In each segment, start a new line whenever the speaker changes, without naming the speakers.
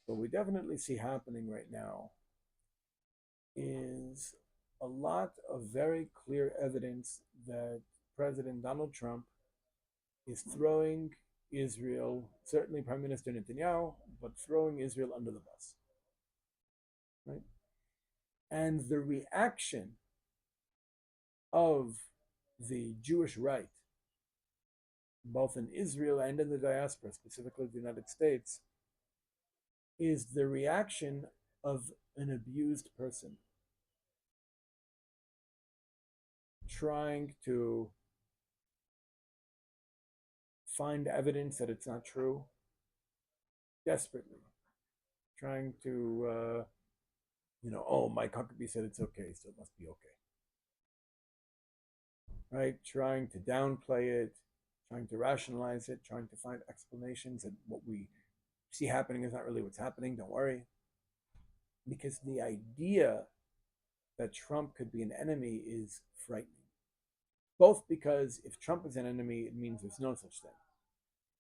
what we definitely see happening right now is a lot of very clear evidence that President Donald Trump is throwing Israel, certainly Prime Minister Netanyahu, but throwing Israel under the bus, right? And the reaction of the Jewish right, both in Israel and in the diaspora, specifically the United States, is the reaction of an abused person trying to find evidence that it's not true, desperately trying to, oh, Mike Huckabee said it's okay, so it must be okay, right? Trying to downplay it, trying to rationalize it, trying to find explanations that what we see happening is not really what's happening. Don't worry. Because the idea that Trump could be an enemy is frightening. Both because if Trump is an enemy, it means there's no such thing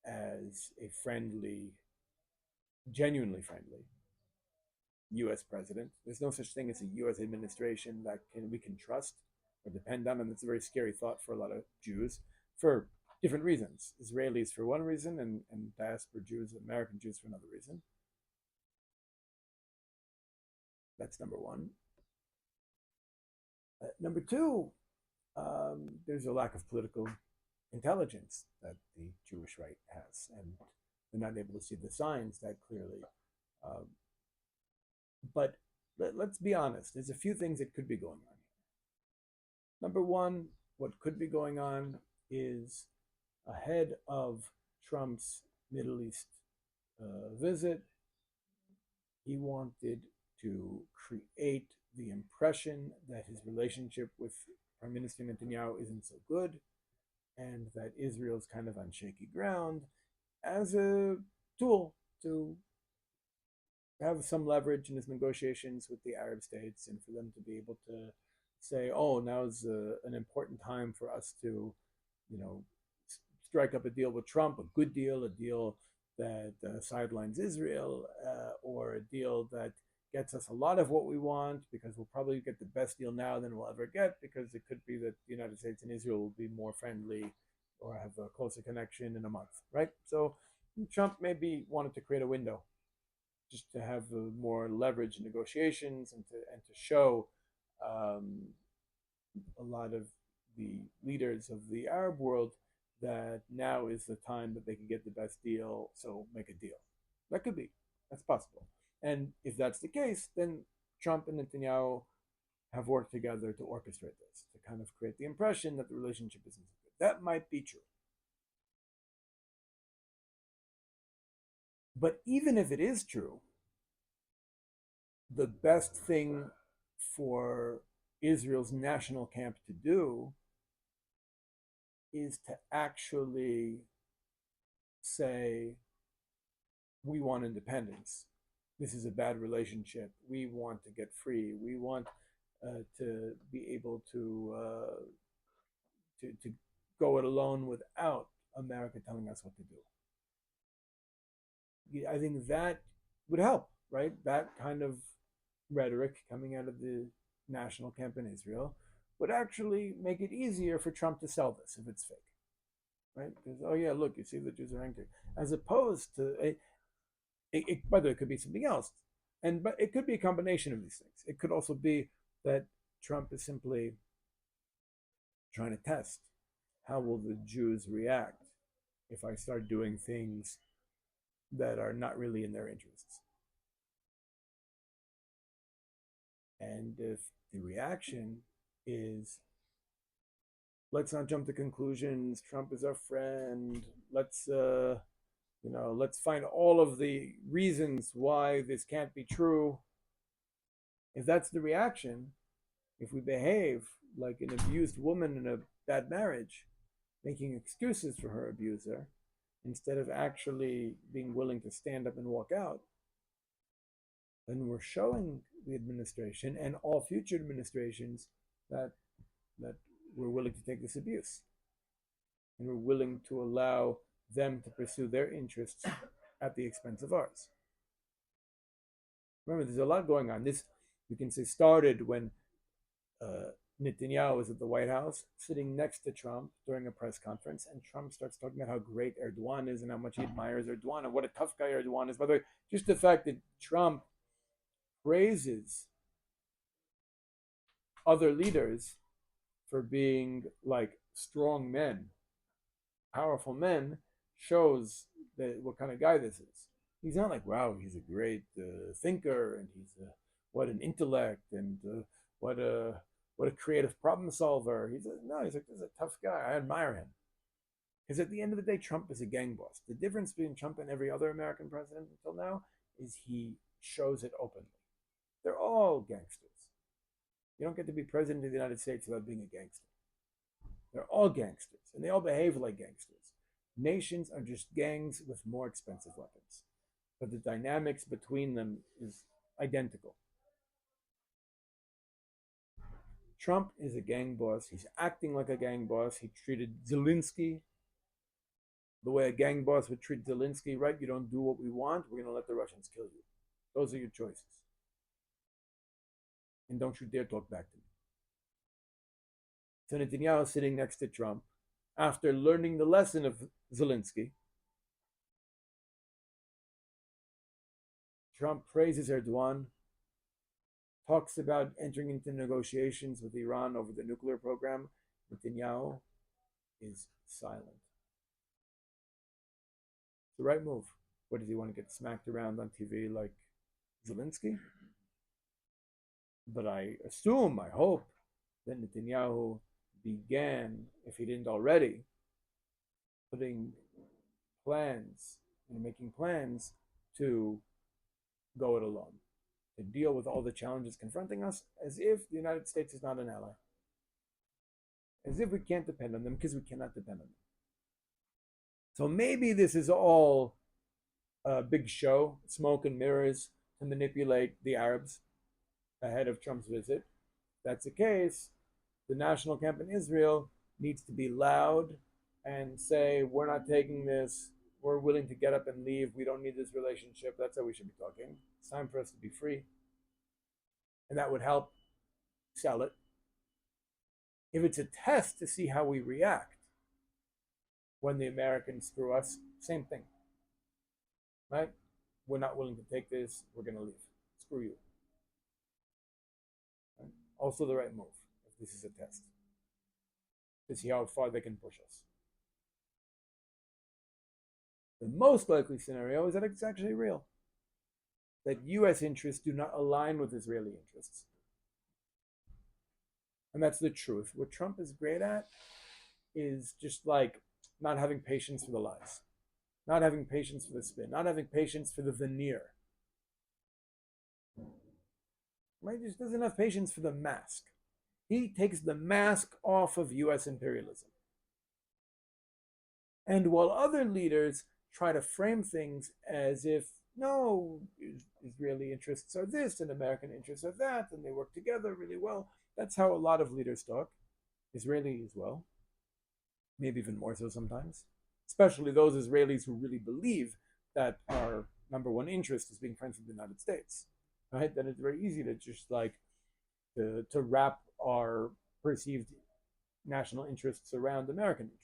as a friendly, genuinely friendly U.S. president. There's no such thing as a U.S. administration that we can trust or depend on, and it's a very scary thought for a lot of Jews for different reasons. Israelis for one reason, and diaspora Jews, American Jews for another reason. That's number one. Number two, there's a lack of political intelligence that the Jewish right has, and they're not able to see the signs that clearly. But let's be honest, there's a few things that could be going on here. Number one, what could be going on is ahead of Trump's Middle East visit, he wanted to create the impression that his relationship with Prime Minister Netanyahu isn't so good and that Israel's kind of on shaky ground as a tool to have some leverage in his negotiations with the Arab states and for them to be able to say, oh, now's an important time for us to, strike up a deal with Trump, a good deal, a deal that sidelines Israel, or a deal that gets us a lot of what we want because we'll probably get the best deal now than we'll ever get because it could be that the United States and Israel will be more friendly or have a closer connection in a month, right? So Trump maybe wanted to create a window just to have more leverage in negotiations and to show a lot of the leaders of the Arab world that now is the time that they can get the best deal, so make a deal. That could be. That's possible. And if that's the case, then Trump and Netanyahu have worked together to orchestrate this, to kind of create the impression that the relationship isn't so good. That might be true. But even if it is true, the best thing for Israel's national camp to do is to actually say, we want independence. This is a bad relationship. We want to get free. We want to be able to go it alone without America telling us what to do. I think that would help, right? That kind of rhetoric coming out of the national camp in Israel would actually make it easier for Trump to sell this if it's fake, right? Because, oh yeah, look, you see the Jews are angry, as opposed to by the way, it could be something else, but it could be a combination of these things. It could also be that Trump is simply trying to test how will the Jews react if I start doing things that are not really in their interests. And if the reaction is, let's not jump to conclusions, Trump is our friend, let's find all of the reasons why this can't be true. If that's the reaction, if we behave like an abused woman in a bad marriage, making excuses for her abuser, instead of actually being willing to stand up and walk out, then we're showing the administration and all future administrations that we're willing to take this abuse and we're willing to allow them to pursue their interests at the expense of ours. Remember, there's a lot going on. This, you can say, started when Netanyahu was at the White House sitting next to Trump during a press conference, and Trump starts talking about how great Erdogan is and how much he admires Erdogan and what a tough guy Erdogan is. By the way, just the fact that Trump praises other leaders for being like strong men, powerful men, shows that what kind of guy this is. He's not like, wow, he's a great thinker, and what an intellect, and what a creative problem solver. No, he's like, this is a tough guy. I admire him. Because at the end of the day, Trump is a gang boss. The difference between Trump and every other American president until now is he shows it openly. They're all gangsters. You don't get to be president of the United States without being a gangster. They're all gangsters, and they all behave like gangsters. Nations are just gangs with more expensive weapons, but the dynamics between them is identical. Trump is a gang boss. He's acting like a gang boss. He treated Zelensky the way a gang boss would treat Zelensky, right? You don't do what we want, we're going to let the Russians kill you. Those are your choices. And don't you dare talk back to me. So Netanyahu sitting next to Trump, after learning the lesson of Zelensky, Trump praises Erdogan, talks about entering into negotiations with Iran over the nuclear program. Netanyahu is silent. It's the right move. What, does he want to get smacked around on TV like Zelensky? But I assume, I hope, that Netanyahu began, if he didn't already, putting plans and making plans to go it alone, to deal with all the challenges confronting us, as if the United States is not an ally, as if we can't depend on them, because we cannot depend on them. So maybe this is all a big show, smoke and mirrors, to manipulate the Arabs ahead of Trump's visit. If that's the case, the national camp in Israel needs to be loud and say, we're not taking this, we're willing to get up and leave, we don't need this relationship. That's how we should be talking. It's time for us to be free. And that would help sell it. If it's a test to see how we react when the Americans screw us, same thing. Right? We're not willing to take this, we're going to leave. Screw you. Right? Also the right move, if this is a test, to see how far they can push us. The most likely scenario is that it's actually real, that US interests do not align with Israeli interests. And that's the truth. What Trump is great at is just like not having patience for the lies, not having patience for the spin, not having patience for the veneer. Right? He just doesn't have patience for the mask. He takes the mask off of US imperialism. And while other leaders try to frame things as if, no, Israeli interests are this and American interests are that, and they work together really well. That's how a lot of leaders talk, Israeli as well, maybe even more so sometimes, especially those Israelis who really believe that our number one interest is being friends with the United States, right? Then it's very easy to just like to wrap our perceived national interests around American interests.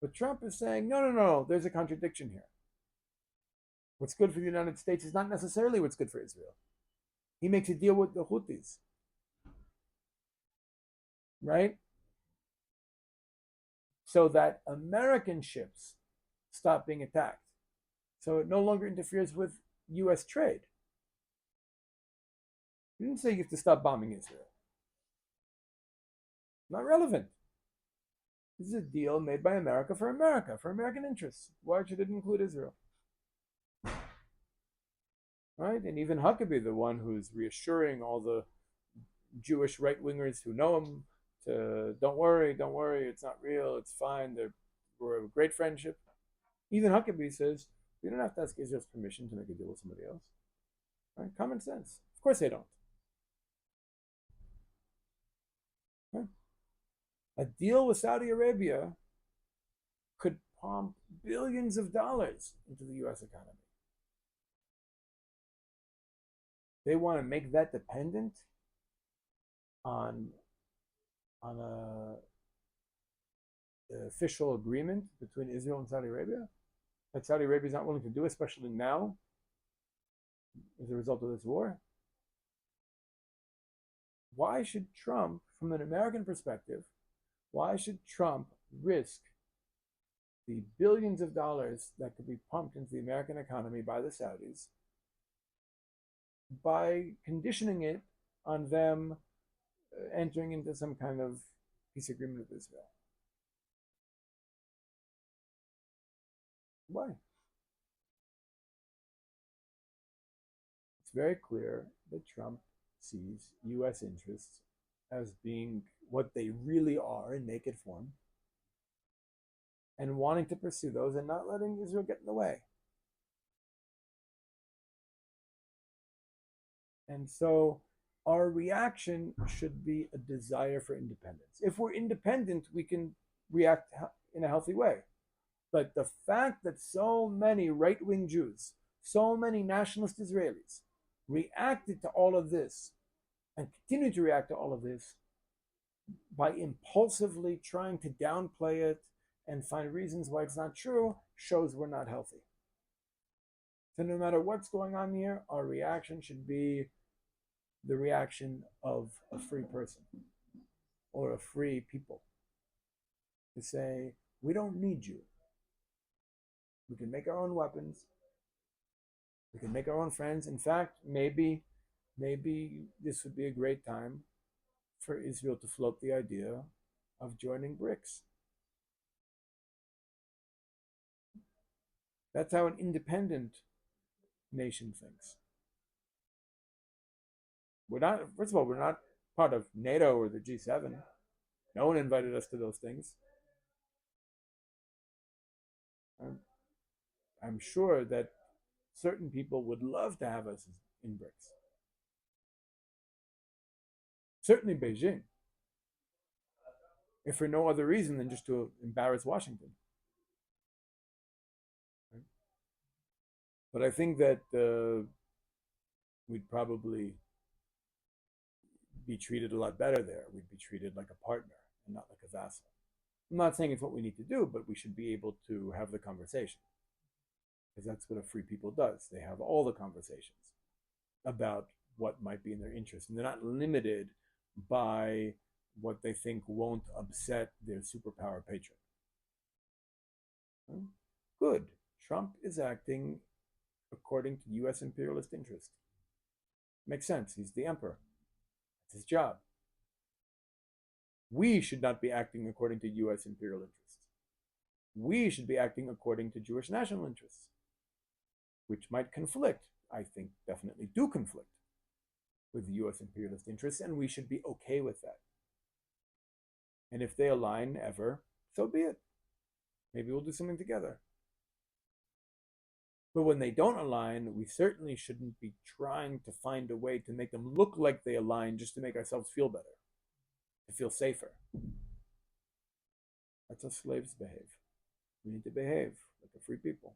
But Trump is saying, no, there's a contradiction here. What's good for the United States is not necessarily what's good for Israel. He makes a deal with the Houthis, right? So that American ships stop being attacked. So it no longer interferes with US trade. He didn't say you have to stop bombing Israel. Not relevant. This is a deal made by America, for American interests. Why should it include Israel? Right? And even Huckabee, the one who's reassuring all the Jewish right-wingers who know him to don't worry, it's not real, it's fine, we're a great friendship. Even Huckabee says, we don't have to ask Israel's permission to make a deal with somebody else. Right? Common sense. Of course they don't. Right? A deal with Saudi Arabia could pump billions of dollars into the US economy. They want to make that dependent on a official agreement between Israel and Saudi Arabia that Saudi Arabia is not willing to do, especially now as a result of this war. Why should Trump, from an American perspective, why should Trump risk the billions of dollars that could be pumped into the American economy by the Saudis by conditioning it on them entering into some kind of peace agreement with Israel? Why? It's very clear that Trump sees U.S. interests as being what they really are in naked form, and wanting to pursue those and not letting Israel get in the way. And so our reaction should be a desire for independence. If we're independent, we can react in a healthy way. But the fact that so many right-wing Jews, so many nationalist Israelis reacted to all of this and continue to react to all of this by impulsively trying to downplay it and find reasons why it's not true, shows we're not healthy. So no matter what's going on here, our reaction should be the reaction of a free person or a free people. To say, we don't need you. We can make our own weapons. We can make our own friends. In fact, maybe this would be a great time for Israel to float the idea of joining BRICS. That's how an independent nation thinks. We're not, first of all, we're not part of NATO or the G7. No one invited us to those things. I'm sure that certain people would love to have us in BRICS. Certainly Beijing, if for no other reason than just to embarrass Washington. But I think that we'd probably be treated a lot better there. We'd be treated like a partner and not like a vassal. I'm not saying it's what we need to do, but we should be able to have the conversation, because that's what a free people does. They have all the conversations about what might be in their interest, and they're not limited by what they think won't upset their superpower patron. Good. Trump is acting according to U.S. imperialist interest. Makes sense. He's the emperor. It's his job. We should not be acting according to U.S. imperial interests. We should be acting according to Jewish national interests, which might conflict, I think definitely do conflict with U.S. imperialist interests, and we should be okay with that. And if they align ever, so be it. Maybe we'll do something together. But when they don't align, we certainly shouldn't be trying to find a way to make them look like they align just to make ourselves feel better, to feel safer. That's how slaves behave. We need to behave like a free people.